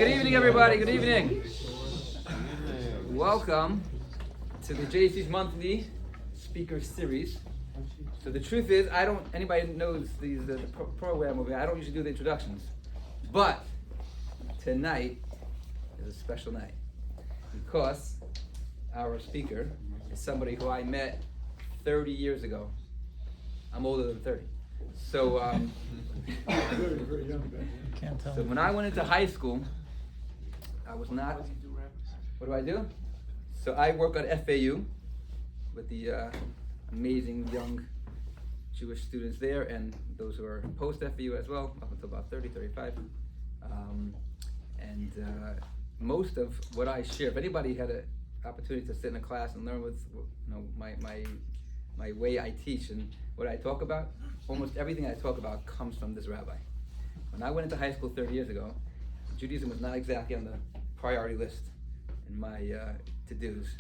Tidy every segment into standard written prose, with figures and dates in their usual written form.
Good evening, everybody. Good evening. Welcome to the JEC's monthly speaker series. So the truth is, anybody knows the program over here, I don't usually do the introductions. But tonight is a special night because our speaker is somebody who I met 30 years ago. I'm older than 30. So, very young. Can't tell. So when I went into high school, I was not. What do I do? So I work at FAU with the amazing young Jewish students there and those who are post-FAU as well, up until about 30, 35. Most of what I share, if anybody had an opportunity to sit in a class and learn with my way I teach and what I talk about, almost everything I talk about comes from this rabbi. When I went into high school 30 years ago, Judaism was not exactly on the priority list in my to-dos.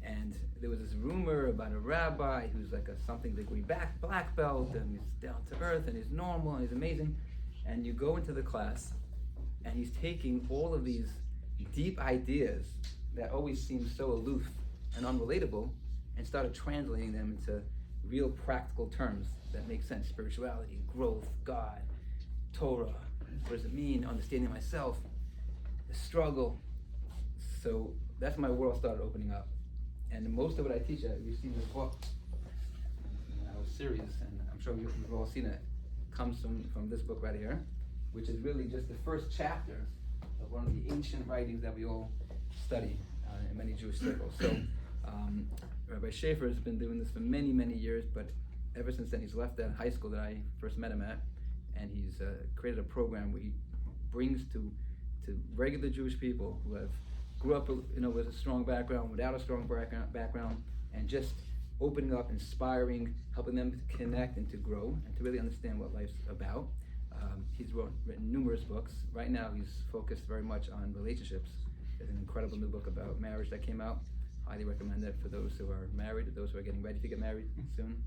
And there was this rumor about a rabbi who's like a something degree black belt, and he's down to earth, and he's normal, and he's amazing. And you go into the class, and he's taking all of these deep ideas that always seem so aloof and unrelatable, and started translating them into real practical terms that make sense. Spirituality, growth, God, Torah, what does it mean, understanding myself, the struggle. So that's my world started opening up. And most of what I teach, you've seen this book, our series, and I'm sure you've all seen it, comes from this book right here, which is really just the first chapter of one of the ancient writings that we all study in many Jewish circles. So Rabbi Shafier has been doing this for many, many years, but ever since then he's left that high school that I first met him at, and he's created a program where he brings to regular Jewish people who have grew up with a strong background, without a strong background, and just opening up, inspiring, helping them to connect and to grow and to really understand what life's about. He's written numerous books. Right now he's focused very much on relationships. There's an incredible new book about marriage that came out. Highly recommend it for those who are married, or those who are getting ready to get married soon.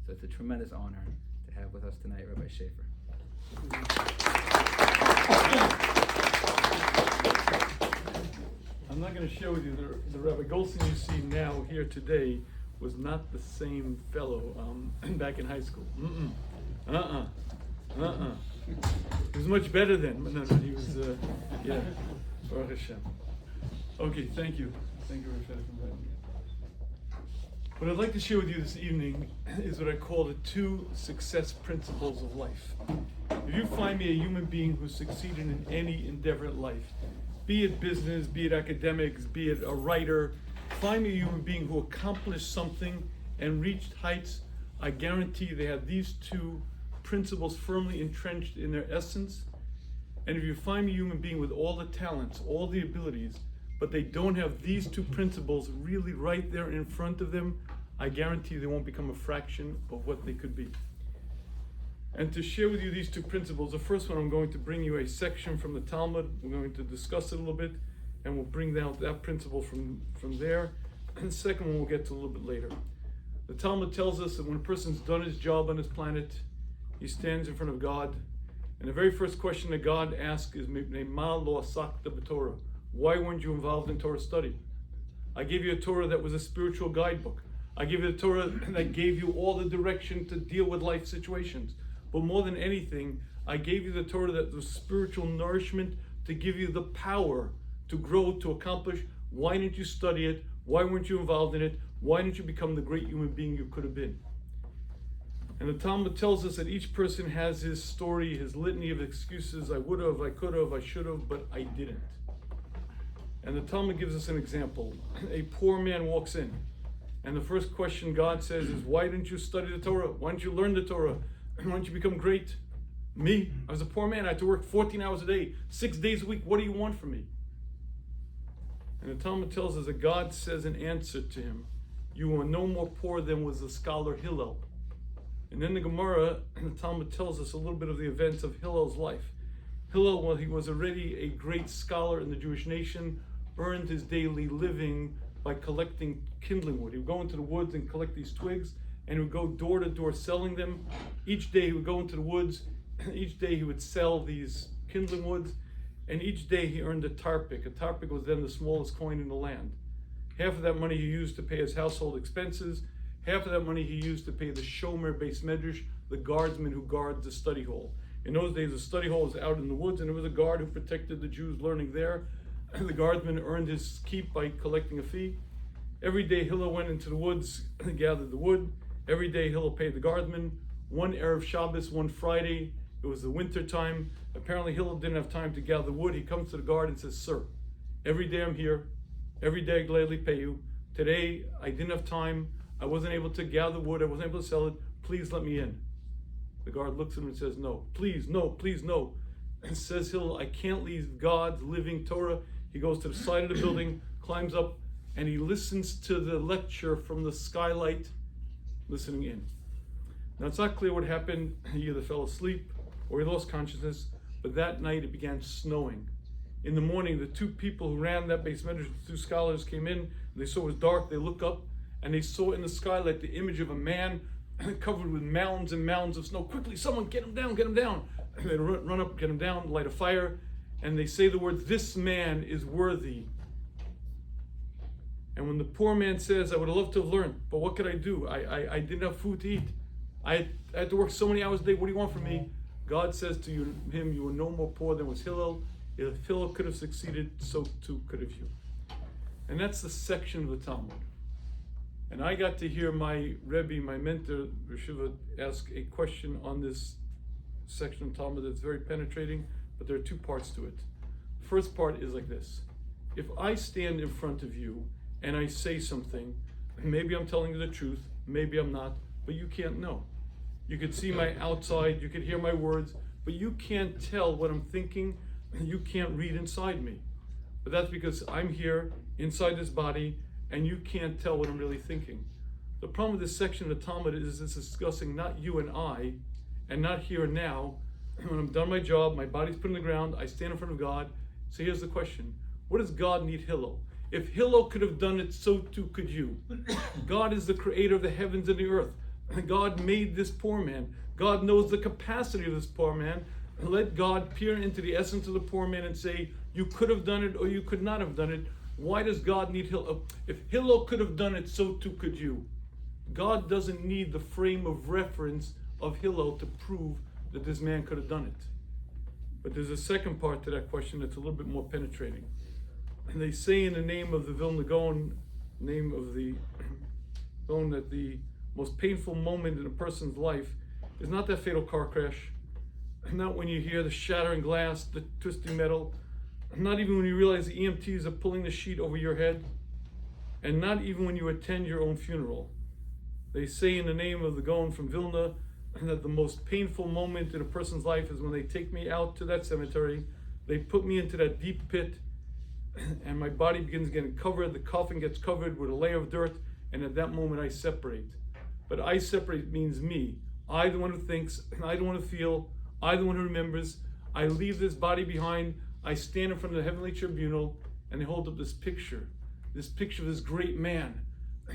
So it's a tremendous honor to have with us tonight Rabbi Shafier. I'm not going to share with you the Rabbi Goldstein you see now here today was not the same fellow back in high school. He was much better then. But no, he was, yeah. Baruch Hashem. Okay, thank you. Thank you, Rabbi Shafier, for inviting me. What I'd like to share with you this evening is what I call the 2 success principles of life. If you find me a human being who succeeded in any endeavor in life, be it business, be it academics, be it a writer, find me a human being who accomplished something and reached heights, I guarantee they have these 2 principles firmly entrenched in their essence. And if you find me a human being with all the talents, all the abilities, but they don't have these 2 principles really right there in front of them, I guarantee they won't become a fraction of what they could be. And to share with you these 2 principles, the first one, I'm going to bring you a section from the Talmud. We're going to discuss it a little bit, and we'll bring down that principle from there. And the second one we'll get to a little bit later. The Talmud tells us that when a person's done his job on this planet, he stands in front of God, and the very first question that God asks is, Ma lo asakta b'Torah? Why weren't you involved in Torah study? I gave you a Torah that was a spiritual guidebook. I gave you a Torah that gave you all the direction to deal with life situations. But more than anything, I gave you the Torah that was spiritual nourishment to give you the power to grow, to accomplish. Why didn't you study it? Why weren't you involved in it? Why didn't you become the great human being you could have been? And the Talmud tells us that each person has his story, his litany of excuses. I would have, I could have, I should have, but I didn't. And the Talmud gives us an example. A poor man walks in, and the first question God says is, why didn't you study the Torah? Why didn't you learn the Torah? Why didn't you become great? Me, I was a poor man. I had to work 14 hours a day, 6 days a week. What do you want from me? And the Talmud tells us that God says in answer to him, you are no more poor than was the scholar Hillel. And then the Gemara, the Talmud tells us a little bit of the events of Hillel's life. Hillel, well, he was already a great scholar in the Jewish nation, earned his daily living by collecting kindling wood. He would go into the woods and collect these twigs, and he would go door to door selling them. Each day he would go into the woods, each day he would sell these kindling woods, and each day he earned a tarpik. A tarpik was then the smallest coin in the land. Half of that money he used to pay his household expenses. Half of that money he used to pay the shomer beis medrash, the guardsman who guards the study hall. In those days, the study hall was out in the woods, and there was a guard who protected the Jews learning there. The guardsman earned his keep by collecting a fee. Every day Hillel went into the woods and gathered the wood. Every day Hillel paid the guardsman. One Erev Shabbos, one Friday, it was the winter time. Apparently Hillel didn't have time to gather wood. He comes to the guard and says, "Sir, every day I'm here. Every day I gladly pay you. Today I didn't have time. I wasn't able to gather wood. I wasn't able to sell it. Please let me in." The guard looks at him and says, "No, please, no, please, no." And says Hillel, "I can't leave God's living Torah." He goes to the side of the building, climbs up, and he listens to the lecture from the skylight, listening in. Now it's not clear what happened. He either fell asleep or he lost consciousness, but that night it began snowing. In the morning, the two people who ran that beis medrash, the two scholars, came in, and they saw it was dark. They look up, and they saw in the skylight the image of a man covered with mounds and mounds of snow. "Quickly, someone get him down, get him down." And they run up, get him down, light a fire, and they say the words, "This man is worthy." And when the poor man says, "I would have loved to have learned, but what could I do? I didn't have food to eat. I had to work so many hours a day. What do you want from me?" God says to him, "You were no more poor than was Hillel. If Hillel could have succeeded, so too could have you." And that's the section of the Talmud. And I got to hear my Rabbi, my mentor, Rishiva, ask a question on this section of Talmud that's very penetrating, but there are two parts to it. The first part is like this. If I stand in front of you and I say something, maybe I'm telling you the truth, maybe I'm not, but you can't know. You could see my outside, you could hear my words, but you can't tell what I'm thinking, you can't read inside me. But that's because I'm here inside this body and you can't tell what I'm really thinking. The problem with this section of the Talmud is it's discussing not you and I, and not here and now. When I'm done my job, my body's put in the ground, I stand in front of God. So here's the question. What does God need Hillel? If Hillel could have done it, so too could you. God is the creator of the heavens and the earth. God made this poor man. God knows the capacity of this poor man. Let God peer into the essence of the poor man and say, you could have done it or you could not have done it. Why does God need Hillel? If Hillel could have done it, so too could you. God doesn't need the frame of reference of Hillel to prove that this man could have done it. But there's a second part to that question that's a little bit more penetrating. And they say in the name of the Vilna Gaon, name of the Gaon, that the most painful moment in a person's life is not that fatal car crash, not when you hear the shattering glass, the twisting metal, not even when you realize the EMTs are pulling the sheet over your head, and not even when you attend your own funeral. They say in the name of the Gaon from Vilna that the most painful moment in a person's life is when they take me out to that cemetery, they put me into that deep pit, and my body begins getting covered, the coffin gets covered with a layer of dirt, and at that moment I separate. But I separate means me. I, the one who thinks, I, the one who feels, I, the one who remembers. I leave this body behind. I stand in front of the heavenly tribunal, and they hold up this picture of this great man,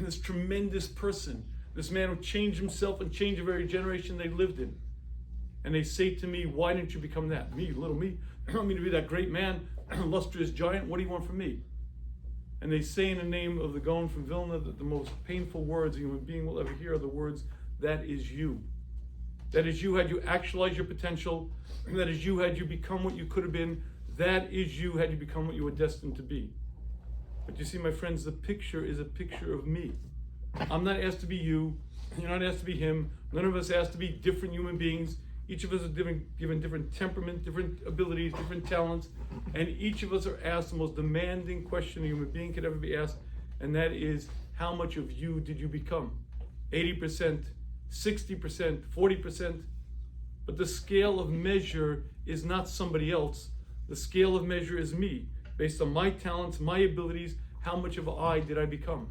this tremendous person, this man who changed himself and changed the very generation they lived in. And they say to me, why didn't you become that? Me, little me? I don't mean to be that great man, illustrious giant. What do you want from me? And they say in the name of the Gaon from Vilna that the most painful words a human being will ever hear are the words, that is you. That is you had you actualized your potential. That is you had you become what you could have been. That is you had you become what you were destined to be. But you see, my friends, the picture is a picture of me. I'm not asked to be you. You're not asked to be him. None of us asked to be different human beings. Each of us are given different temperament, different abilities, different talents. And each of us are asked the most demanding question a human being could ever be asked. And that is, how much of you did you become? 80%, 60%, 40%. But the scale of measure is not somebody else. The scale of measure is me. Based on my talents, my abilities, how much of I did I become?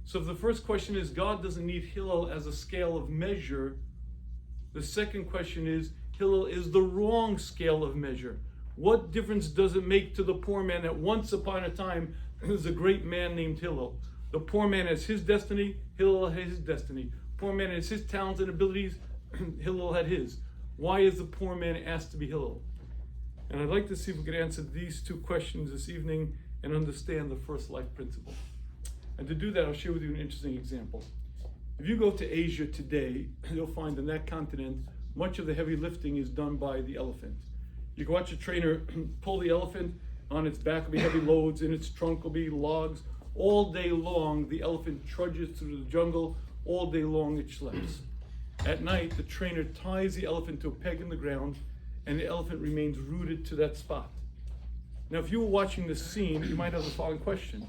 So if the first question is, God doesn't need Hillel as a scale of measure, the second question is, Hillel is the wrong scale of measure. What difference does it make to the poor man that once upon a time there was a great man named Hillel? The poor man has his destiny, Hillel has his destiny. Poor man has his talents and abilities, Hillel had his. Why is the poor man asked to be Hillel? And I'd like to see if we could answer these two questions this evening and understand the first life principle. And to do that, I'll share with you an interesting example. If you go to Asia today, you'll find in that continent, much of the heavy lifting is done by the elephant. You can watch a trainer pull the elephant. On its back will be heavy loads, in its trunk will be logs. All day long, the elephant trudges through the jungle. All day long, it schleps. At night, the trainer ties the elephant to a peg in the ground, and the elephant remains rooted to that spot. Now, if you were watching this scene, you might have the following question.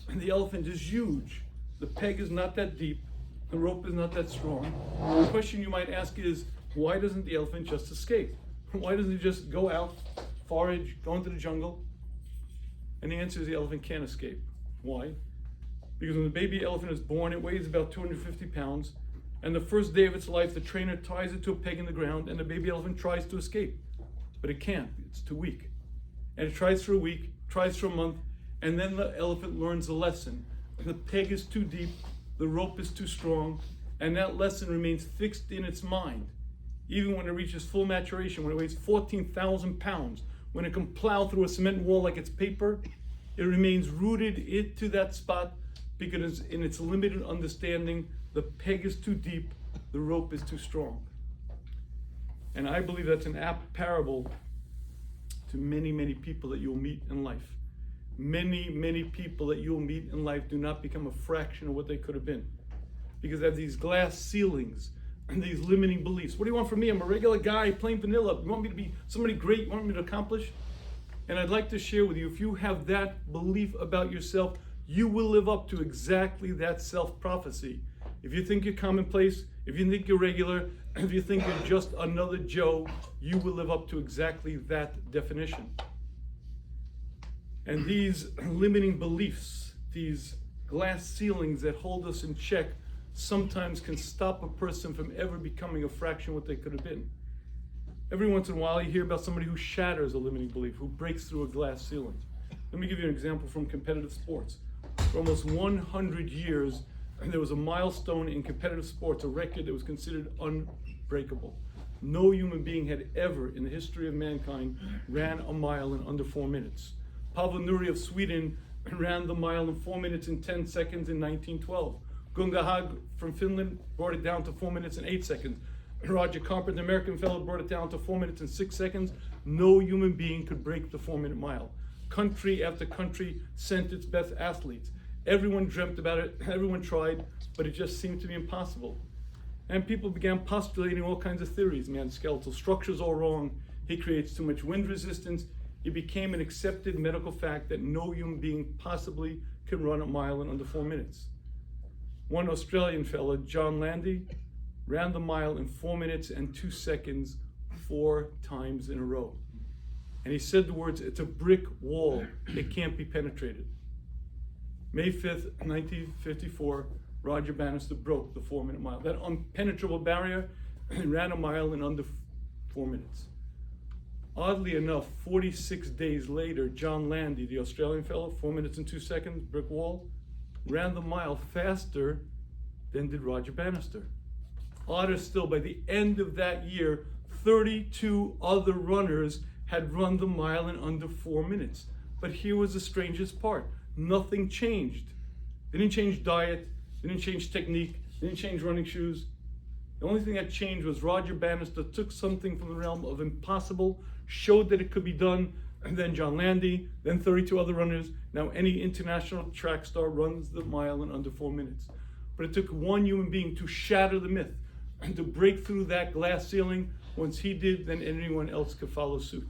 The elephant is huge. The peg is not that deep. The rope is not that strong. The question you might ask is, why doesn't the elephant just escape? Why doesn't it just go out, forage, go into the jungle? And the answer is the elephant can't escape. Why? Because when the baby elephant is born, it weighs about 250 pounds. And the first day of its life, the trainer ties it to a peg in the ground, and the baby elephant tries to escape. But it can't. It's too weak. And it tries for a week, tries for a month, and then the elephant learns the lesson. The peg is too deep, the rope is too strong, and that lesson remains fixed in its mind. Even when it reaches full maturation, when it weighs 14,000 pounds, when it can plow through a cement wall like it's paper, it remains rooted into that spot because in its limited understanding, the peg is too deep, the rope is too strong. And I believe that's an apt parable to many, many people that you'll meet in life. Many, many people that you'll meet in life do not become a fraction of what they could have been. Because they have these glass ceilings and these limiting beliefs. What do you want from me? I'm a regular guy, plain vanilla. You want me to be somebody great? You want me to accomplish? And I'd like to share with you, if you have that belief about yourself, you will live up to exactly that self-prophecy. If you think you're commonplace, if you think you're regular, if you think you're just another Joe, you will live up to exactly that definition. And these limiting beliefs, these glass ceilings that hold us in check, sometimes can stop a person from ever becoming a fraction of what they could have been. Every once in a while, you hear about somebody who shatters a limiting belief, who breaks through a glass ceiling. Let me give you an example from competitive sports. For almost 100 years, there was a milestone in competitive sports, a record that was considered unbreakable. No human being had ever, in the history of mankind, ran a mile in under 4 minutes. Pavel Nuri of Sweden ran the mile in 4 minutes and 10 seconds in 1912. Gunga Hag from Finland brought it down to 4 minutes and 8 seconds. Roger Carpenter, an American fellow, brought it down to 4 minutes and 6 seconds. No human being could break the 4-minute mile. Country after country sent its best athletes. Everyone dreamt about it, everyone tried, but it just seemed to be impossible. And people began postulating all kinds of theories. Man's skeletal structure's all wrong. He creates too much wind resistance. It became an accepted medical fact that no human being possibly can run a mile in under 4 minutes. One Australian fellow, John Landy, ran the mile in 4 minutes and 2 seconds 4 times in a row. And he said the words, "It's a brick wall, it can't be penetrated." May 5th, 1954, Roger Bannister broke the 4-minute mile. That impenetrable barrier, he ran a mile in under 4 minutes. Oddly enough, 46 days later, John Landy, the Australian fellow, 4 minutes and 2 seconds, brick wall, ran the mile faster than did Roger Bannister. Odder still, by the end of that year, 32 other runners had run the mile in under 4 minutes. But here was the strangest part. Nothing changed. They didn't change diet, they didn't change technique, they didn't change running shoes. The only thing that changed was Roger Bannister took something from the realm of impossible, showed that it could be done, and then John Landy, then 32 other runners. Now any international track star runs the mile in under 4 minutes. But it took one human being to shatter the myth and to break through that glass ceiling. Once he did, then anyone else could follow suit.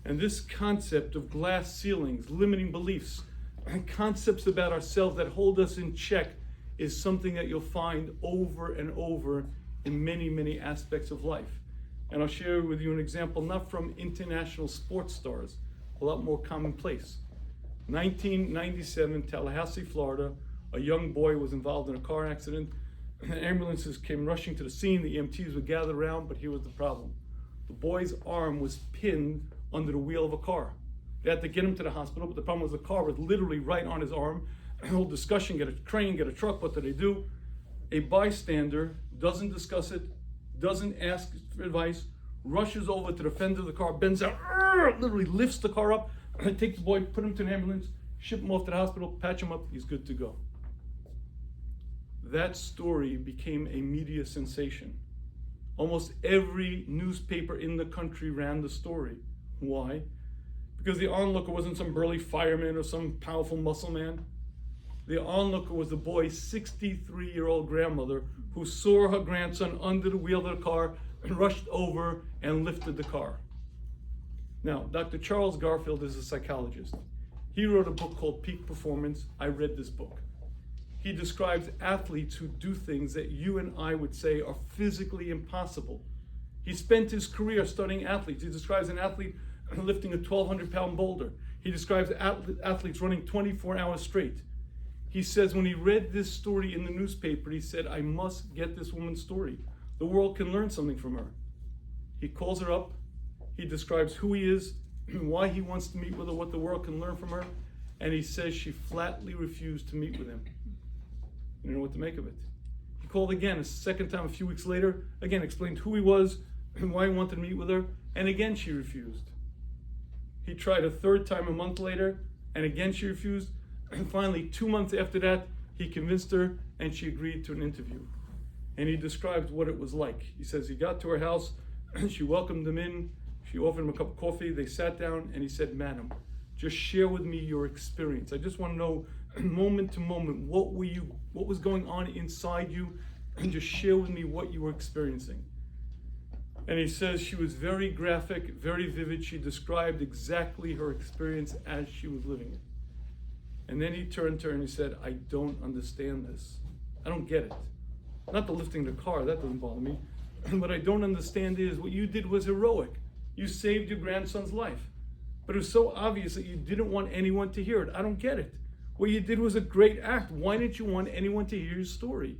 And this concept of glass ceilings, limiting beliefs, and concepts about ourselves that hold us in check is something that you'll find over and over in many, many aspects of life. And I'll share with you an example, not from international sports stars, a lot more commonplace. 1997, Tallahassee, Florida, a young boy was involved in a car accident. Ambulances came rushing to the scene, the EMTs were gathered around, but here was the problem. The boy's arm was pinned under the wheel of a car. They had to get him to the hospital, but the problem was the car was literally right on his arm. A whole discussion, get a crane, get a truck, what do they do? A bystander doesn't discuss it, doesn't ask for advice, rushes over to the fender of the car, bends down, literally lifts the car up, take the boy, put him to an ambulance, ship him off to the hospital, patch him up, he's good to go. That story became a media sensation. Almost every newspaper in the country ran the story. Why? Because the onlooker wasn't some burly fireman or some powerful muscle man. The onlooker was the boy's 63-year-old grandmother who saw her grandson under the wheel of the car and rushed over and lifted the car. Now, Dr. Charles Garfield is a psychologist. He wrote a book called Peak Performance. I read this book. He describes athletes who do things that you and I would say are physically impossible. He spent his career studying athletes. He describes an athlete lifting a 1,200-pound boulder. He describes athletes running 24 hours straight. He says when he read this story in the newspaper, he said, I must get this woman's story. The world can learn something from her. He calls her up. He describes who he is, why he wants to meet with her, what the world can learn from her. And he says she flatly refused to meet with him. You know what to make of it. He called again a second time a few weeks later, again explained who he was and why he wanted to meet with her, and again she refused. He tried a third time a month later, and again she refused, and finally 2 months after that, he convinced her and she agreed to an interview. And he describes what it was like. He says he got to her house, she welcomed him in, she offered him a cup of coffee, they sat down, and he said, Madam, just share with me your experience. I just want to know moment to moment, what was going on inside you, and just share with me what you were experiencing. And he says she was very graphic, very vivid. She described exactly her experience as she was living it. And then he turned to her and he said, I don't understand this. I don't get it. Not the lifting the car, that doesn't bother me. What I don't understand is what you did was heroic. You saved your grandson's life. But it was so obvious that you didn't want anyone to hear it. I don't get it. What you did was a great act. Why didn't you want anyone to hear your story?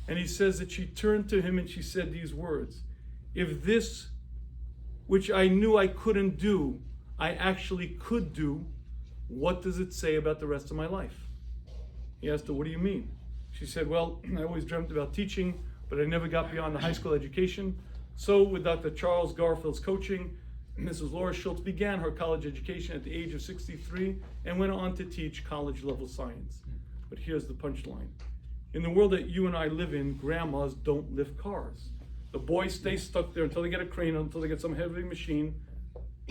And he says that she turned to him and she said these words, if this, which I knew I couldn't do, I actually could do, what does it say about the rest of my life? He asked her, what do you mean? She said, well, I always dreamt about teaching, but I never got beyond the high school education. So with Dr. Charles Garfield's coaching, Mrs. Laura Schultz began her college education at the age of 63 and went on to teach college-level science. But here's the punchline. In the world that you and I live in, grandmas don't lift cars. The boys stay stuck there until they get a crane, until they get some heavy machine,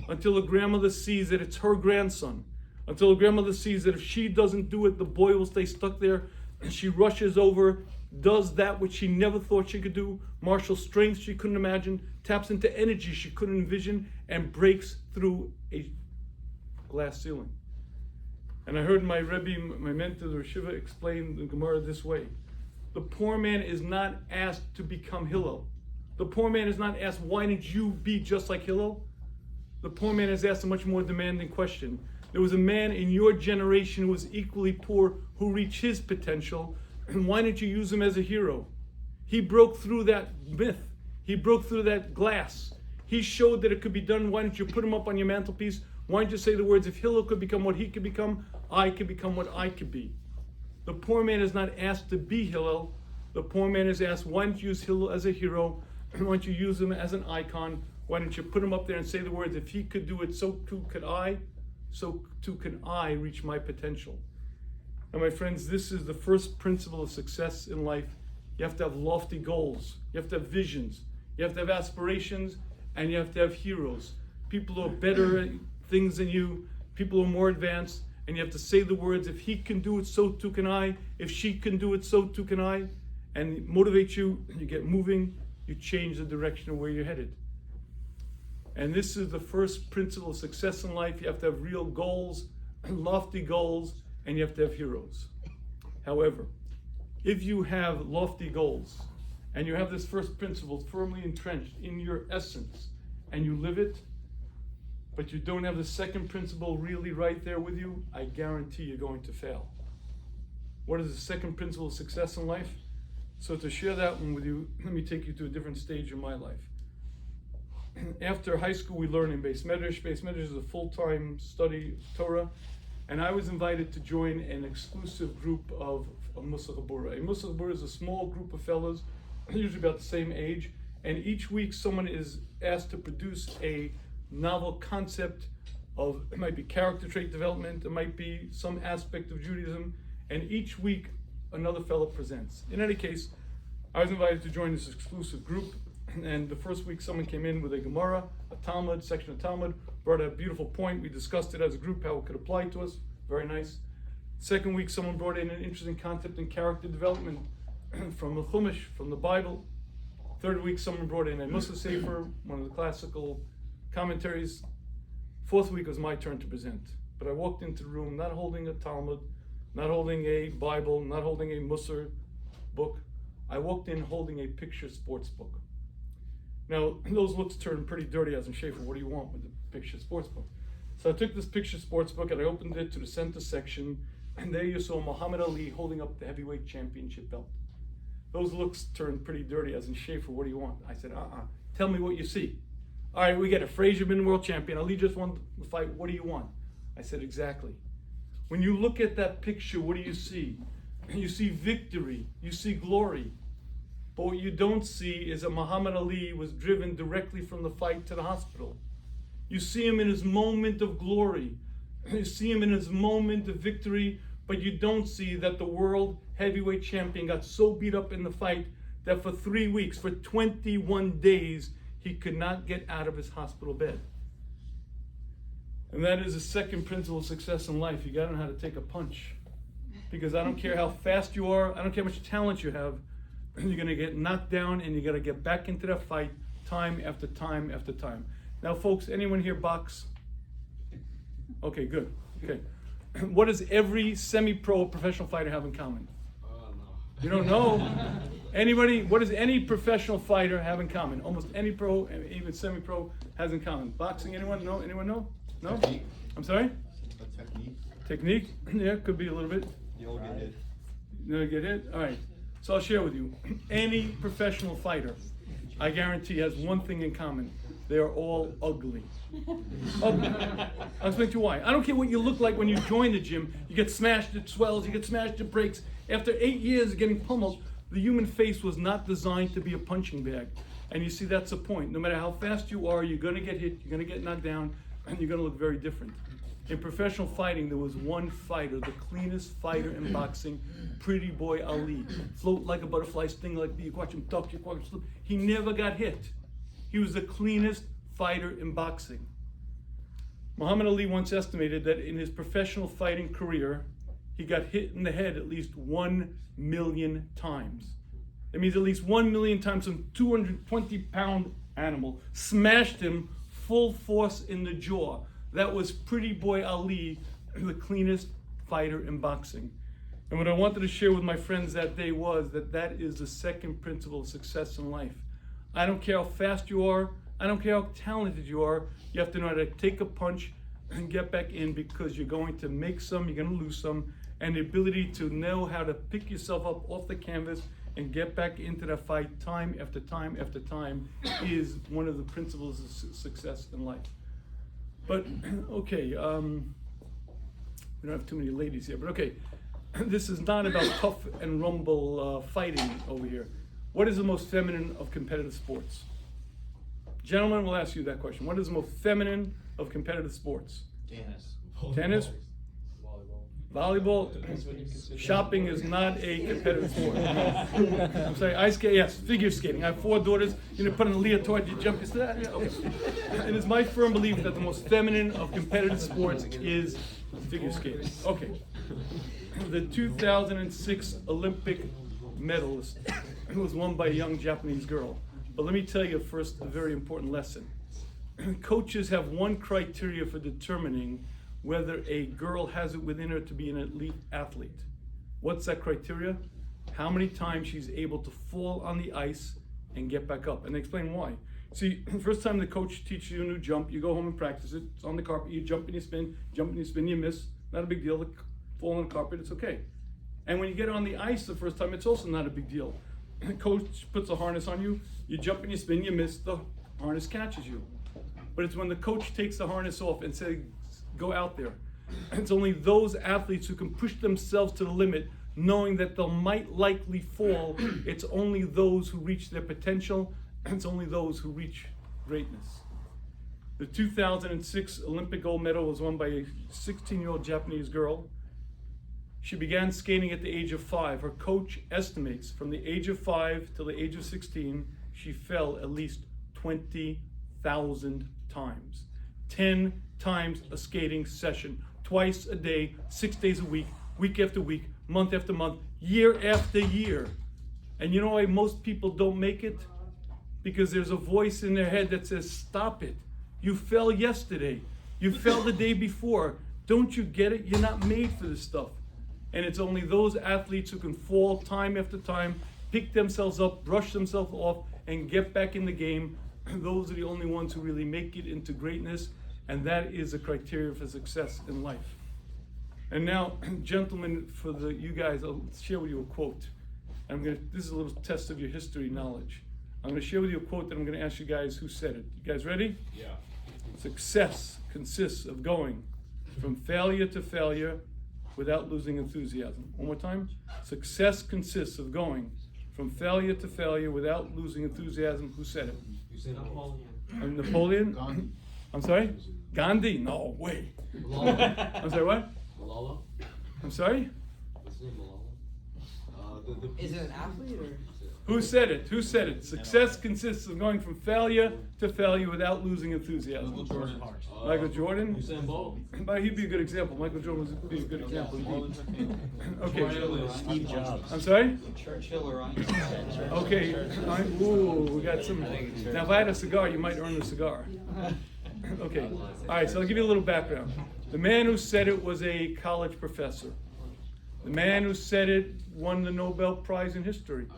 until the grandmother sees that it's her grandson, until the grandmother sees that if she doesn't do it, the boy will stay stuck there, and she rushes over, does that which she never thought she could do, marshals strength she couldn't imagine, taps into energy she couldn't envision, and breaks through a glass ceiling. And I heard my Rabbi, my mentor, the Shiva, explain the Gemara this way. The poor man is not asked to become Hillel. The poor man is not asked, why didn't you be just like Hillel? The poor man is asked a much more demanding question. There was a man in your generation who was equally poor who reached his potential, and why didn't you use him as a hero? He broke through that myth. He broke through that glass. He showed that it could be done. Why don't you put him up on your mantelpiece? Why don't you say the words, if Hillel could become what he could become, I could become what I could be. The poor man is not asked to be Hillel. The poor man is asked, why don't you use Hillel as a hero? Why don't you use him as an icon? Why don't you put him up there and say the words, if he could do it, so too could I, so too can I reach my potential. And my friends, this is the first principle of success in life. You have to have lofty goals. You have to have visions. You have to have aspirations, and you have to have heroes. People who are better at things than you, people who are more advanced, and you have to say the words, if he can do it, so too can I. If she can do it, so too can I. And it motivates you, you get moving, you change the direction of where you're headed. And this is the first principle of success in life. You have to have real goals, lofty goals, and you have to have heroes. However, if you have lofty goals, and you have this first principle firmly entrenched in your essence, and you live it, but you don't have the second principle really right there with you, I guarantee you're going to fail. What is the second principle of success in life? So to share that one with you, let me take you to a different stage in my life. After high school, we learned in Beis Medrash. Beis Medrash is a full-time study of Torah, and I was invited to join an exclusive group of Musar Habura. A Musar Habura is a small group of fellows, usually about the same age, And each week someone is asked to produce a novel concept of, it might be character trait development, it might be some aspect of Judaism, and each week another fellow presents. In any case, I was invited to join this exclusive group, and the first week someone came in with a Gemara, a Talmud, section of Talmud, brought a beautiful point. We discussed it as a group, how it could apply to us. Very nice. Second week, someone brought in an interesting concept in character development from the Chumash, from the Bible. Third week, someone brought in a Musa Sefer, one of the classical commentaries. Fourth week was my turn to present. But I walked into the room not holding a Talmud, not holding a Bible, not holding a Musa book. I walked in holding a picture sports book. Now, those looks turned pretty dirty. I was in Shafier, what do you want with the picture sports book? So I took this picture sports book and I opened it to the center section, and there you saw Muhammad Ali holding up the heavyweight championship belt. Those looks turned pretty dirty. I was in Shafier, what do you want? I said, tell me what you see. All right, we get it. Frazier been world champion. Ali just won the fight. What do you want? I said, exactly. When you look at that picture, what do you see? You see victory. You see glory. But what you don't see is that Muhammad Ali was driven directly from the fight to the hospital. You see him in his moment of glory. You see him in his moment of victory, but you don't see that the world heavyweight champion got so beat up in the fight that for 3 weeks, for 21 days, he could not get out of his hospital bed. And that is the second principle of success in life. You gotta know how to take a punch. Because I don't care how fast you are, I don't care how much talent you have, you're gonna get knocked down and you gotta get back into that fight time after time after time. Now folks, anyone here box? Okay, good, okay. What does every semi-pro professional fighter have in common? No. You don't know? Anybody, what does any professional fighter have in common? Almost any pro, even semi-pro, has in common. Boxing, anyone? No? Anyone know? No? Technique. I'm sorry? A technique. Technique? Yeah, could be a little bit. You'll get hit. You know, get hit? All right. So I'll share with you. Any professional fighter, I guarantee, has one thing in common. They are all ugly. Ugly. I'll explain to you why. I don't care what you look like when you join the gym. You get smashed, it swells, you get smashed, it breaks. After 8 years of getting pummeled, the human face was not designed to be a punching bag. And you see, that's the point. No matter how fast you are, you're gonna get hit, you're gonna get knocked down, and you're gonna look very different. In professional fighting, there was one fighter, the cleanest fighter in boxing, Pretty Boy Ali. Float like a butterfly, sting like a bee, you watch him duck, you watch him slip. He never got hit. He was the cleanest fighter in boxing. Muhammad Ali once estimated that in his professional fighting career, he got hit in the head at least 1 million times. That means at least 1 million times some 220-pound animal smashed him full force in the jaw. That was Pretty Boy Ali, the cleanest fighter in boxing. And what I wanted to share with my friends that day was that that is the second principle of success in life. I don't care how fast you are, I don't care how talented you are, you have to know how to take a punch and get back in, because you're going to make some, you're going to lose some, and the ability to know how to pick yourself up off the canvas and get back into that fight time after time after time is one of the principles of success in life. But, okay, we don't have too many ladies here, but okay, this is not about tough and rumble fighting over here. What is the most feminine of competitive sports? Gentlemen, we'll ask you that question. What is the most feminine of competitive sports? Tennis. Tennis? Volleyball? Shopping is not a competitive sport. I'm sorry, ice skating, yes, figure skating. I have 4 daughters, you know, put on a leotard, you jump, yeah, okay. It is my firm belief that the most feminine of competitive sports is figure skating. Okay. The 2006 Olympic medalist was won by a young Japanese girl. But let me tell you first a very important lesson. Coaches have one criteria for determining whether a girl has it within her to be an elite athlete. What's that criteria? How many times she's able to fall on the ice and get back up. And they explain why. See, the first time the coach teaches you a new jump, you go home and practice it. It's on the carpet, you jump and you spin, you miss. Not a big deal. Fall on the carpet, it's okay. And when you get on the ice the first time, it's also not a big deal. The coach puts a harness on you, you jump and you spin, you miss, the harness catches you. But it's when the coach takes the harness off and says, go out there. It's only those athletes who can push themselves to the limit, knowing that they might likely fall. It's only those who reach their potential It's only those who reach greatness. The 2006 Olympic gold medal was won by a 16-year-old Japanese girl. She began skating at the age of 5. Her coach estimates from the age of 5 till the age of 16, she fell at least 20,000 times. 10 times a skating session, twice a day, 6 days a week, week after week, month after month, year after year. And you know why most people don't make it? Because there's a voice in their head that says, stop it. You fell yesterday. You fell the day before. Don't you get it? You're not made for this stuff. And it's only those athletes who can fall time after time, pick themselves up, brush themselves off, and get back in the game. Those are the only ones who really make it into greatness. And that is a criteria for success in life. And now, gentlemen, for you guys, I'll share with you a quote. This is a little test of your history knowledge. I'm going to share with you a quote that I'm going to ask you guys who said it. You guys ready? Yeah. Success consists of going from failure to failure without losing enthusiasm. One more time. Success consists of going from failure to failure without losing enthusiasm. Who said it? You said Napoleon. Napoleon? Gandhi. I'm sorry? Gandhi? No way. Malala. I'm sorry, what? Malala. I'm sorry? What's his name, Malala? Is it an athlete or? Who said it? Who said it? Success consists of going from failure to failure without losing enthusiasm. Michael Jordan. Michael Jordan? Usain Bolt. But he'd be a good example. Michael Jordan would be a good example. Indeed. Okay. Steve Jobs. I'm sorry? Churchill or Einstein? Okay. Ooh, we got some. Now, if I had a cigar, you might earn a cigar. Okay. All right, so I'll give you a little background. The man who said it was a college professor. The man who said it won the Nobel Prize in History.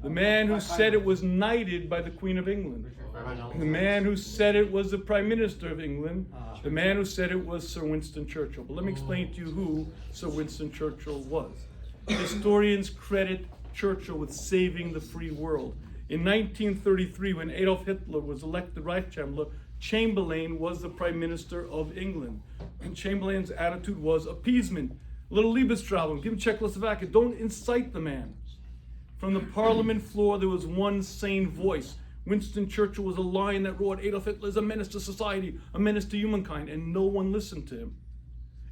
The man who said it was knighted by the Queen of England. The man who said it was the Prime Minister of England. The man who said it was Sir Winston Churchill. But let me explain to you who Sir Winston Churchill was. Historians credit Churchill with saving the free world. In 1933, when Adolf Hitler was elected Reich Chancellor, Chamberlain was the Prime Minister of England. And Chamberlain's attitude was appeasement. A little Liebestraum, give him Czechoslovakia. Don't incite the man. From the parliament floor, there was one sane voice. Winston Churchill was a lion that roared, Adolf Hitler is a menace to society, a menace to humankind, and no one listened to him.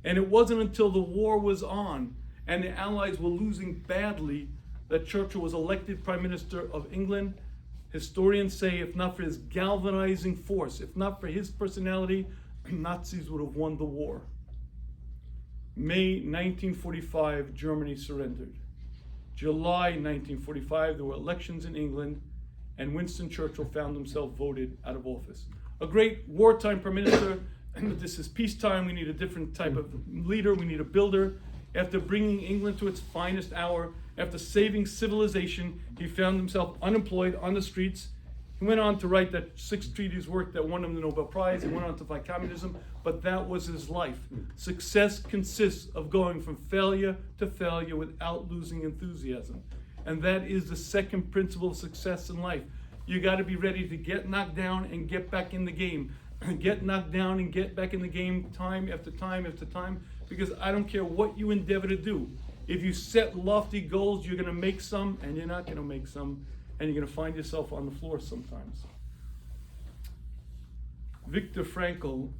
And it wasn't until the war was on and the Allies were losing badly that Churchill was elected Prime Minister of England. Historians say if not for his galvanizing force, if not for his personality, Nazis would have won the war. May 1945, Germany surrendered. July 1945, there were elections in England, and Winston Churchill found himself voted out of office. A great wartime prime minister, but this is peacetime, we need a different type of leader, we need a builder. After bringing England to its finest hour, after saving civilization, he found himself unemployed on the streets. He went on to write that 6 treatise work that won him the Nobel Prize. He went on to fight communism, but that was his life. Success consists of going from failure to failure without losing enthusiasm. And that is the second principle of success in life. You got to be ready to get knocked down and get back in the game. Get knocked down and get back in the game time after time after time, because I don't care what you endeavor to do. If you set lofty goals, you're going to make some, and you're not going to make some. And you're going to find yourself on the floor sometimes. Viktor Frankl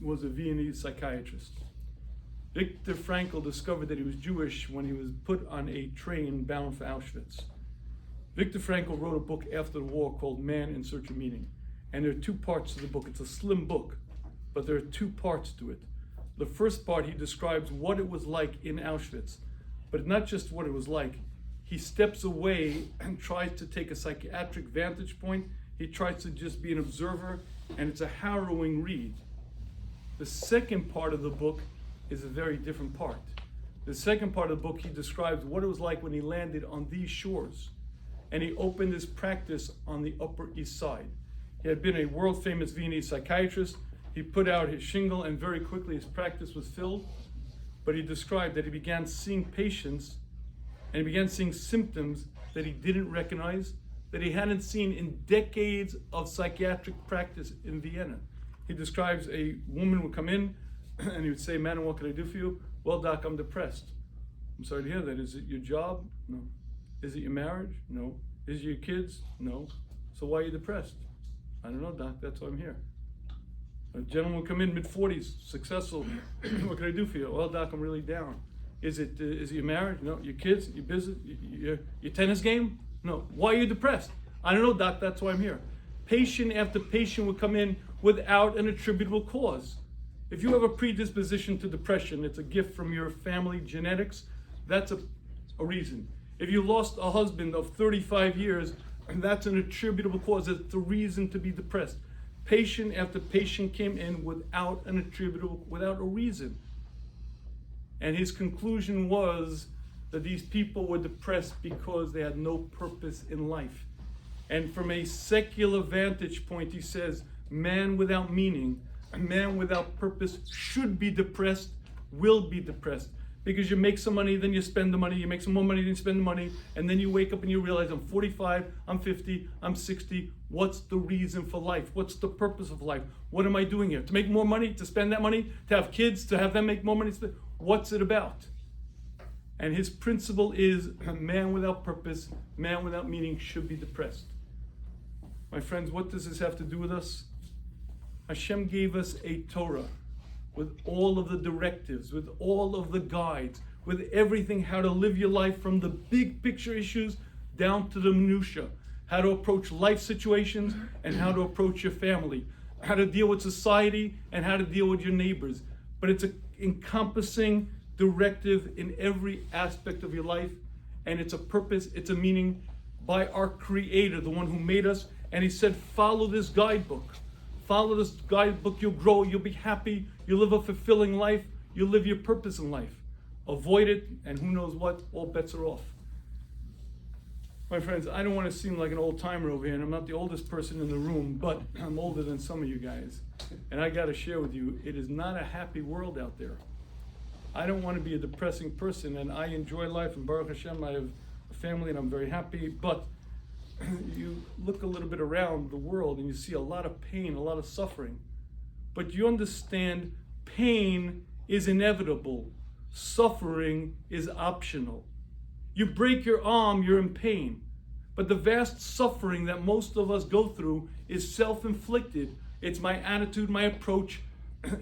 was a Viennese psychiatrist. Viktor Frankl discovered that he was Jewish when he was put on a train bound for Auschwitz. Viktor Frankl wrote a book after the war called Man in Search of Meaning. And there are 2 parts to the book. It's a slim book, but there are 2 parts to it. The first part, he describes what it was like in Auschwitz, but not just what it was like. He steps away and tries to take a psychiatric vantage point. He tries to just be an observer, and it's a harrowing read. The second part of the book is a very different part. The second part of the book, he describes what it was like when he landed on these shores, and he opened his practice on the Upper East Side. He had been a world-famous Viennese psychiatrist. He put out his shingle, and very quickly his practice was filled. But he described that he began seeing patients and he began seeing symptoms that he didn't recognize, that he hadn't seen in decades of psychiatric practice in Vienna. He describes a woman would come in and he would say, "Madam, what can I do for you?" "Well, doc, I'm depressed." "I'm sorry to hear that. Is it your job?" "No." "Is it your marriage?" "No." "Is it your kids?" "No." So why are you depressed? I don't know, doc, that's why I'm here. A gentleman will come in mid-40s, successful. What can I do for you? Well, doc, I'm really down. Is it your marriage? No. Your kids? Your business? Your tennis game? No. Why are you depressed? I don't know, doc, that's why I'm here. Patient after patient would come in without an attributable cause. If you have a predisposition to depression, it's a gift from your family genetics, that's a reason. If you lost a husband of 35 years, that's an attributable cause. It's a reason to be depressed. Patient after patient came in without a reason. And his conclusion was that these people were depressed because they had no purpose in life. And from a secular vantage point, he says, man without meaning, a man without purpose should be depressed, will be depressed. Because you make some money, then you spend the money, you make some more money, then you spend the money, and then you wake up and you realize, I'm 45, I'm 50, I'm 60, what's the reason for life? What's the purpose of life? What am I doing here? To make more money, to spend that money, to have kids, to have them make more money? What's it about? And his principle is, a man without purpose, man without meaning should be depressed. My friends, what does this have to do with us? Hashem gave us a Torah with all of the directives, with all of the guides, with everything, how to live your life from the big picture issues down to the minutia, how to approach life situations and how to approach your family, how to deal with society and how to deal with your neighbors. But it's an encompassing directive in every aspect of your life, and it's a purpose, it's a meaning by our Creator, the one who made us. And he said, follow this guidebook. Follow this guidebook, you'll grow, you'll be happy, you'll live a fulfilling life, you'll live your purpose in life. Avoid it, and who knows what, all bets are off. My friends, I don't want to seem like an old timer over here, and I'm not the oldest person in the room, but I'm older than some of you guys. And I got to share with you, it is not a happy world out there. I don't want to be a depressing person, and I enjoy life, and Baruch Hashem, I have a family, and I'm very happy, but you look a little bit around the world and you see a lot of pain, a lot of suffering. But you understand pain is inevitable. Suffering is optional. You break your arm, you're in pain. But the vast suffering that most of us go through is self-inflicted. It's my attitude, my approach.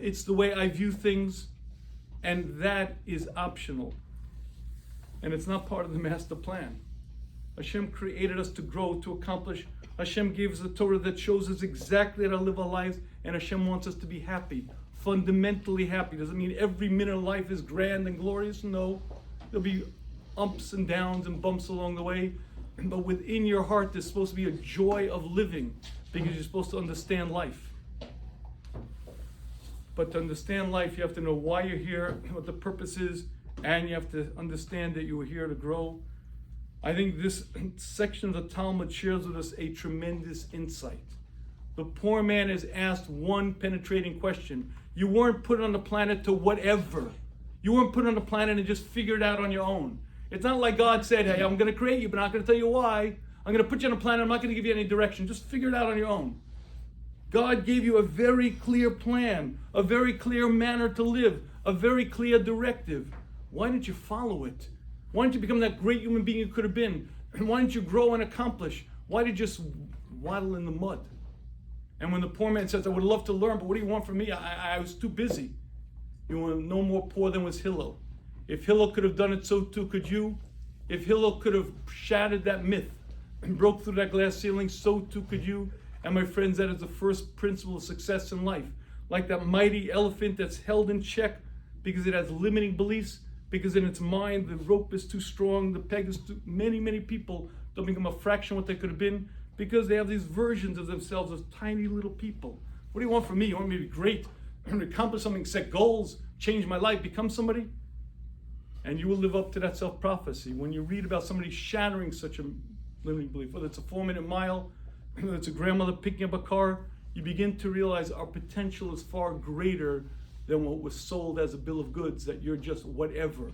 It's the way I view things. And that is optional. And it's not part of the master plan. Hashem created us to grow, to accomplish. Hashem gave us a Torah that shows us exactly how to live our lives, and Hashem wants us to be happy, fundamentally happy. Does it mean every minute of life is grand and glorious? No. There'll be ups and downs and bumps along the way, but within your heart there's supposed to be a joy of living, because you're supposed to understand life. But to understand life, you have to know why you're here, what the purpose is, and you have to understand that you were here to grow. I think this section of the Talmud shares with us a tremendous insight. The poor man is asked one penetrating question. You weren't put on the planet to whatever. You weren't put on the planet and just figure it out on your own. It's not like God said, hey, I'm going to create you, but I'm not going to tell you why. I'm going to put you on the planet. I'm not going to give you any direction. Just figure it out on your own. God gave you a very clear plan, a very clear manner to live, a very clear directive. Why didn't you follow it? Why didn't you become that great human being you could have been? Why didn't you grow and accomplish? Why did you just waddle in the mud? And when the poor man says, I would love to learn, but what do you want from me? I was too busy. You were no more poor than was Hillel. If Hillel could have done it, so too could you. If Hillel could have shattered that myth and broke through that glass ceiling, so too could you. And my friends, that is the first principle of success in life. Like that mighty elephant that's held in check because it has limiting beliefs, because in its mind the rope is too strong, the peg is too... Many people don't become a fraction of what they could have been because they have these versions of themselves as tiny little people. What do you want from me? You want me to be great, accomplish something, set goals, change my life, become somebody? And you will live up to that self-prophecy. When you read about somebody shattering such a limiting belief, whether it's a 4-minute mile, whether it's a grandmother picking up a car, you begin to realize our potential is far greater than what was sold as a bill of goods, that you're just whatever.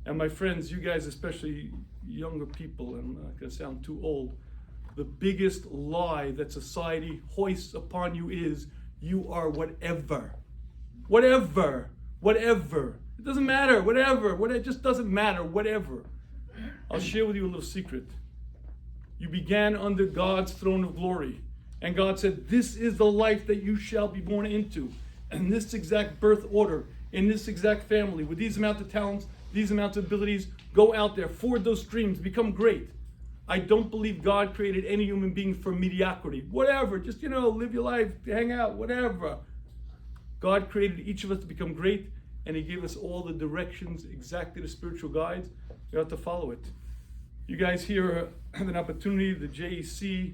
And my friends, you guys, especially younger people, and I'm not gonna sound too old, the biggest lie that society hoists upon you is you are whatever. Whatever. It doesn't matter, whatever. It just doesn't matter, whatever. I'll share with you a little secret. You began under God's throne of glory. And God said, this is the life that you shall be born into. And this exact birth order, in this exact family, with these amount of talents, these amounts of abilities, go out there, ford those streams, become great. I don't believe God created any human being for mediocrity. Whatever, just, live your life, hang out, whatever. God created each of us to become great, and He gave us all the directions, exactly the spiritual guides. We have to follow it. You guys here have an opportunity. The JEC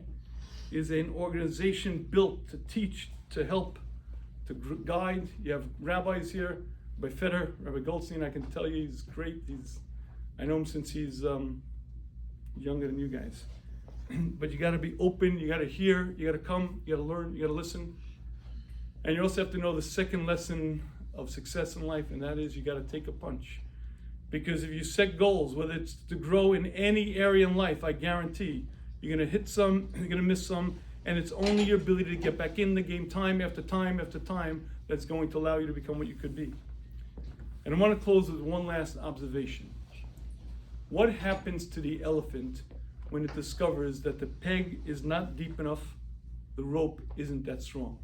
is an organization built to teach, to help, to guide. You have rabbis here, Rabbi Feder, Rabbi Goldstein. I can tell you he's great. I know him since he's younger than you guys. But you got to be open, you got to hear, you got to come, you got to learn, you got to listen. And you also have to know the second lesson of success in life, and that is you got to take a punch. Because if you set goals, whether it's to grow in any area in life, I guarantee you're going to hit some, you're going to miss some, and it's only your ability to get back in the game time after time after time that's going to allow you to become what you could be. And I want to close with one last observation. What happens to the elephant when it discovers that the peg is not deep enough, the rope isn't that strong?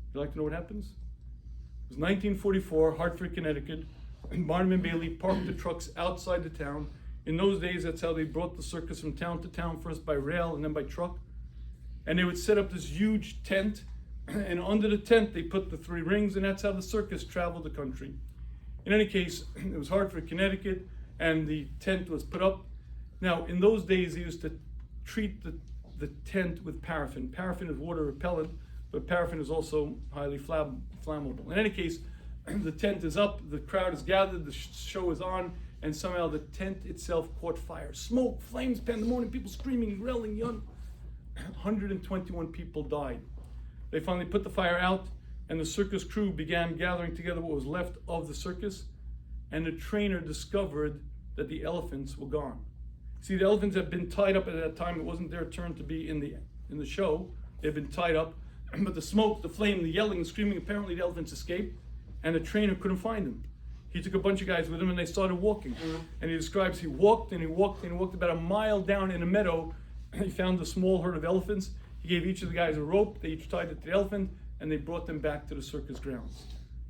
Would you like to know what happens? It was 1944, Hartford, Connecticut, and Barnum and Bailey parked the trucks outside the town. In those days, that's how they brought the circus from town to town, first by rail and then by truck. And they would set up this huge tent, and under the tent they put the 3 rings, and that's how the circus traveled the country. In any case, it was Hartford, Connecticut, and the tent was put up. Now, in those days, they used to treat the tent with paraffin. Paraffin is water repellent, but paraffin is also highly flammable. In any case, the tent is up, the crowd is gathered, the show is on, and somehow the tent itself caught fire. Smoke, flames, pandemonium, people screaming, yelling, 121 people died. They finally put the fire out, and the circus crew began gathering together what was left of the circus, and the trainer discovered that the elephants were gone. See, the elephants had been tied up at that time. It wasn't their turn to be in the show. They had been tied up, but the smoke, the flame, the yelling, the screaming, apparently the elephants escaped, and the trainer couldn't find them. He took a bunch of guys with him, and they started walking. And he describes he walked and he walked and he walked about a mile down in a meadow. He found a small herd of elephants. He gave each of the guys a rope. They each tied it to the elephant, and they brought them back to the circus grounds.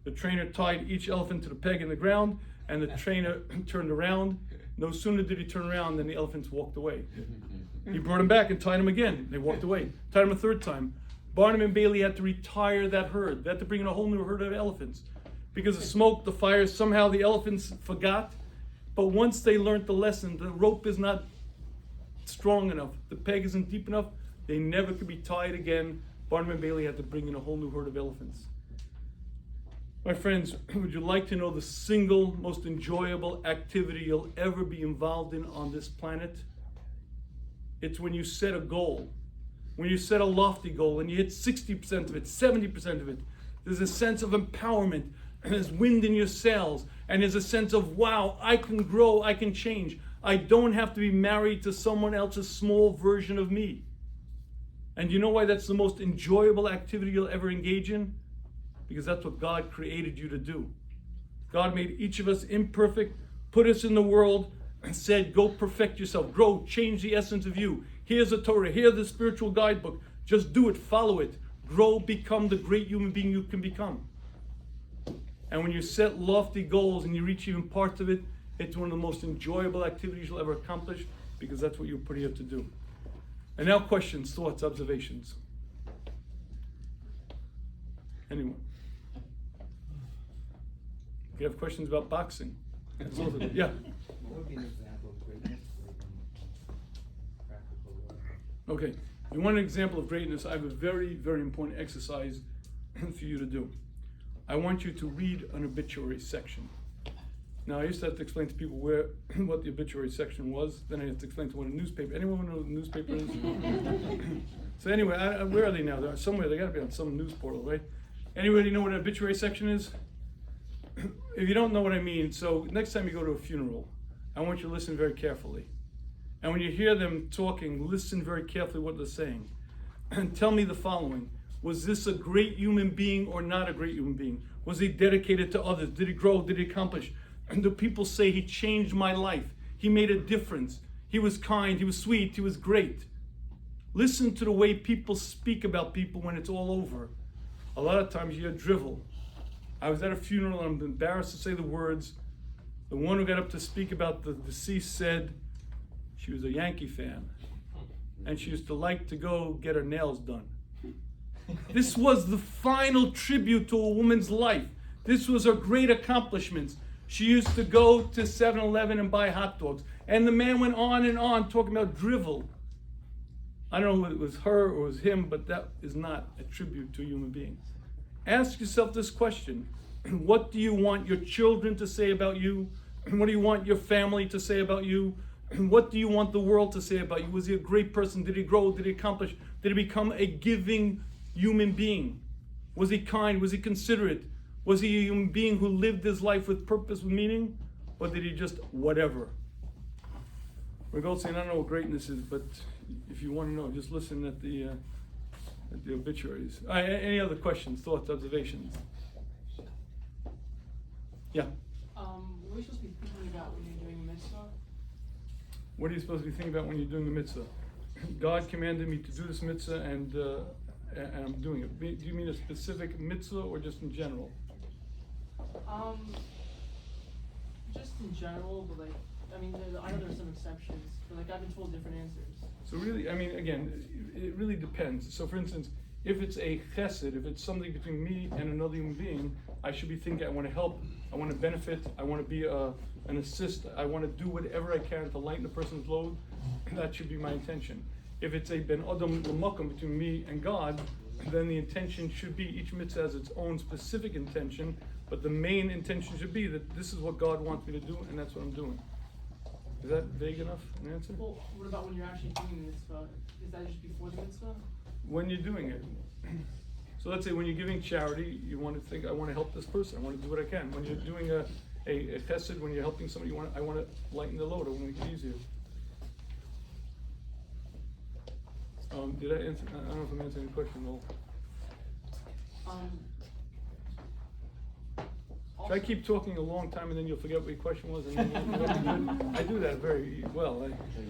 The trainer tied each elephant to the peg in the ground, and the trainer turned around. No sooner did he turn around than the elephants walked away. He brought them back and tied them again. They walked away. Tied them a third time. Barnum and Bailey had to retire that herd. They had to bring in a whole new herd of elephants. Because of smoke, the fire, somehow the elephants forgot. But once they learned the lesson, the rope is not strong enough, the peg isn't deep enough, they never could be tied again. Barnum and Bailey had to bring in a whole new herd of elephants. My friends, would you like to know the single most enjoyable activity you'll ever be involved in on this planet? It's when you set a goal. When you set a lofty goal and you hit 60% of it, 70% of it, there's a sense of empowerment, and there's wind in your sails, and there's a sense of, wow, I can grow, I can change. I don't have to be married to someone else's small version of me. And you know why that's the most enjoyable activity you'll ever engage in? Because that's what God created you to do. God made each of us imperfect, put us in the world, and said, go perfect yourself, grow, change the essence of you. Here's the Torah, here's the spiritual guidebook. Just do it, follow it, grow, become the great human being you can become. And when you set lofty goals and you reach even parts of it, it's one of the most enjoyable activities you'll ever accomplish, because that's what you're put here to do. And now questions, thoughts, observations. Anyone? If you have questions about boxing. Yeah. What would be an example of greatness in practical work? Okay. If you want an example of greatness, I have a very, very important exercise for you to do. I want you to read an obituary section. Now, I used to have to explain to people what the obituary section was. Then I had to explain to what a newspaper. Anyone know what a newspaper is? So anyway, where are they now? They're somewhere. They got to be on some news portal, right? Anybody know what an obituary section is? If you don't know what I mean, so next time you go to a funeral, I want you to listen very carefully. And when you hear them talking, listen very carefully what they're saying. And tell me the following. Was this a great human being or not a great human being? Was he dedicated to others? Did he grow? Did he accomplish? And do people say he changed my life? He made a difference. He was kind, he was sweet, he was great. Listen to the way people speak about people when it's all over. A lot of times you hear drivel. I was at a funeral and I'm embarrassed to say the words. The one who got up to speak about the deceased said she was a Yankee fan and she used to like to go get her nails done. This was the final tribute to a woman's life. This was her great accomplishments. She used to go to 7-Eleven and buy hot dogs. And the man went on and on talking about drivel. I don't know if it was her or it was him, but that is not a tribute to a human being. Ask yourself this question. What do you want your children to say about you? What do you want your family to say about you? What do you want the world to say about you? Was he a great person? Did he grow? Did he accomplish? Did he become a giving human being? Was he kind? Was he considerate? Was he a human being who lived his life with purpose, with meaning? Or did he just whatever? We're going to say, I don't know what greatness is, but if you want to know, just listen at the obituaries. Any other questions, thoughts, observations? Yeah. What are you supposed to be thinking about when you're doing mitzvah? What are you supposed to be thinking about when you're doing a mitzvah? God commanded me to do this mitzvah, and I'm doing it. Do you mean a specific mitzvah or just in general? Just in general, but like, I mean, I know there's some exceptions, but like I've been told different answers. So really, I mean, again, it really depends. So for instance, if it's a chesed, if it's something between me and another human being, I should be thinking, I want to help, I want to benefit, I want to be an assist, I want to do whatever I can to lighten a person's load. That should be my intention. If it's a ben adam l'makom between me and God, then the intention should be, each mitzvah has its own specific intention, but the main intention should be that this is what God wants me to do, and that's what I'm doing. Is that vague enough an answer? Well, what about when you're actually doing the mitzvah? Is that just before the mitzvah? When you're doing it. So let's say when you're giving charity, you want to think, I want to help this person, I want to do what I can. When you're doing a chesed, when you're helping somebody, I want to lighten the load, I want to make it easier. Did I answer? I don't know if I'm answering the question though. Should I keep talking a long time and then you'll forget what your question was? And then I do that very well.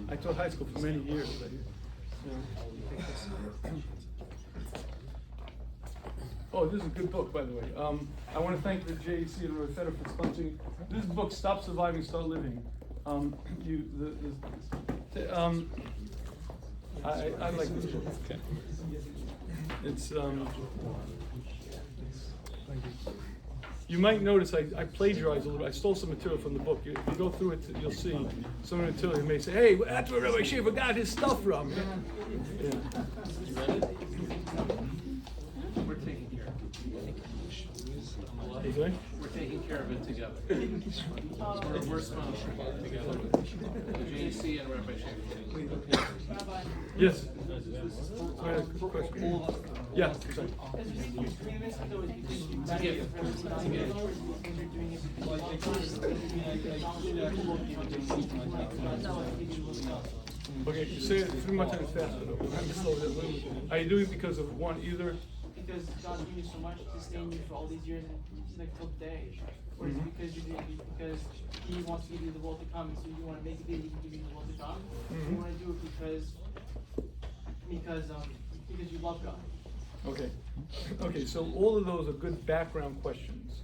I taught high school for many years. Oh, this is a good book, by the way. I want to thank the JEC and Rabbi for sponsoring this book. Stop Surviving, Start Living. I like this book. Okay. It's you might notice I plagiarized a little bit. I stole some material from the book. If you go through it, you'll see some of the material. You may say, "Hey, that's where Rabbi Shafier got his stuff from." Yeah. You read it? We're taking care of it. We're taking care of it together. We're sponsoring it together. JEC and Rabbi Shafier. Rabbi, Yes. Question. Yeah. Sorry. as you think you're doing this, though, is because you value it for the value of it, or is it because you're doing it because you love it? Okay, you say it 3 more times faster though. I have to slow it down a little bit. Are you doing it because of one, either? Because God's given you so much to sustain you for all these years and like till today, or is it because you're doing it because He wants to give you the world to come, and so you want to make it He can give you the world to come? Or you want to do it because you love God? Okay. Okay, so all of those are good background questions.